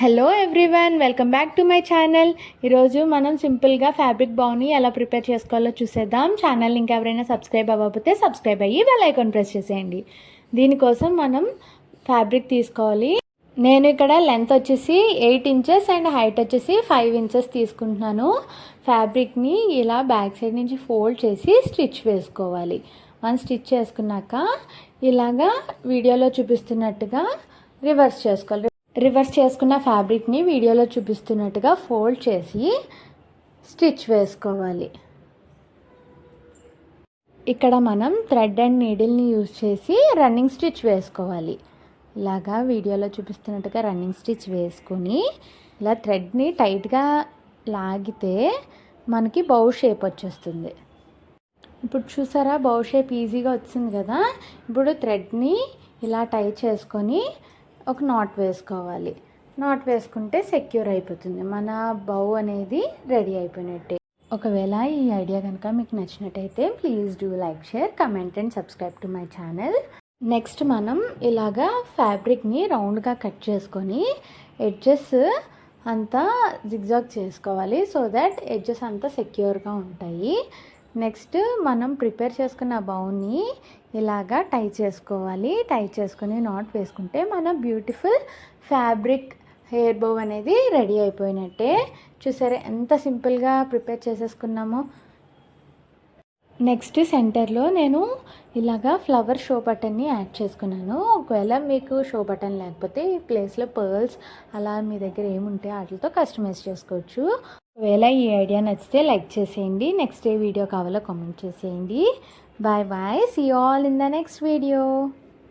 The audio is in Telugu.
Hello everyone, welcome back to my channel. ఈరోజు మనం సింపుల్గా ఫ్యాబ్రిక్ బౌని ఎలా ప్రిపేర్ చేసుకోవాలో చూసేద్దాం. ఛానల్ ఇంకెవరైనా సబ్స్క్రైబ్ అవ్వకపోతే సబ్స్క్రైబ్ అయ్యి బెల్ ఐకాన్ ప్రెస్ చేసేయండి. దీనికోసం మనం ఫ్యాబ్రిక్ తీసుకోవాలి. నేను ఇక్కడ లెంత్ వచ్చేసి 8 ఇంచెస్ అండ్ హైట్ వచ్చేసి 5 ఇంచెస్ తీసుకుంటున్నాను. ఫ్యాబ్రిక్ని ఇలా బ్యాక్ సైడ్ నుంచి ఫోల్డ్ చేసి స్టిచ్ వేసుకోవాలి. మనం స్టిచ్ చేసుకున్నాక ఇలాగా వీడియోలో చూపిస్తున్నట్టుగా రివర్స్ చేసుకోవాలి. రివర్స్ చేసుకున్న ఫ్యాబ్రిక్ని వీడియోలో చూపిస్తున్నట్టుగా ఫోల్డ్ చేసి స్టిచ్ వేసుకోవాలి. ఇక్కడ మనం థ్రెడ్ అండ్ నీడిల్ని యూజ్ చేసి రన్నింగ్ స్టిచ్ వేసుకోవాలి. ఇలాగా వీడియోలో చూపిస్తున్నట్టుగా రన్నింగ్ స్టిచ్ వేసుకొని ఇలా థ్రెడ్ని టైట్గా లాగితే మనకి బౌ షేప్ వచ్చేస్తుంది. ఇప్పుడు చూసారా, బౌ షేప్ ఈజీగా వచ్చింది కదా. ఇప్పుడు థ్రెడ్ని ఇలా టై చేసుకొని ఒక నాట్ వేసుకోవాలి. నాట్ వేసుకుంటే సెక్యూర్ అయిపోతుంది. మన బౌ అనేది రెడీ అయిపోయినట్టే. ఒకవేళ ఈ ఐడియా కనుక మీకు నచ్చినట్టయితే please do like, share, comment and subscribe to my channel. Next మనం ఇలాగా ఫ్యాబ్రిక్ని రౌండ్గా కట్ చేసుకొని ఎడ్జెస్ అంతా జిగ్జాగ్ చేసుకోవాలి. సో దట్ ఎడ్జెస్ అంతా సెక్యూర్గా ఉంటాయి. నెక్స్ట్ మనం ప్రిపేర్ చేసుకున్న బౌని ఇలాగా టై చేసుకోవాలి. టై చేసుకొని నాట్ వేసుకుంటే మన బ్యూటిఫుల్ ఫ్యాబ్రిక్ హెయిర్ బౌ అనేది రెడీ అయిపోయినట్టే. చూసారా ఎంత సింపుల్గా ప్రిపేర్ చేసేసుకున్నామో. నెక్స్ట్ సెంటర్లో నేను ఇలాగా ఫ్లవర్ షో బటన్ని యాడ్ చేసుకున్నాను. ఒకవేళ మీకు షో బటన్ లేకపోతే ఈ ప్లేస్లో పర్ల్స్ అలా మీ దగ్గర ఏముంటే వాటితో కస్టమైజ్ చేసుకోవచ్చు. ఒకవేళ ఈ ఐడియా నచ్చితే లైక్ చేసేయండి. నెక్స్ట్ ఏ వీడియో కావాలో కామెంట్ చేసేయండి. Bye bye, see you all in the next video.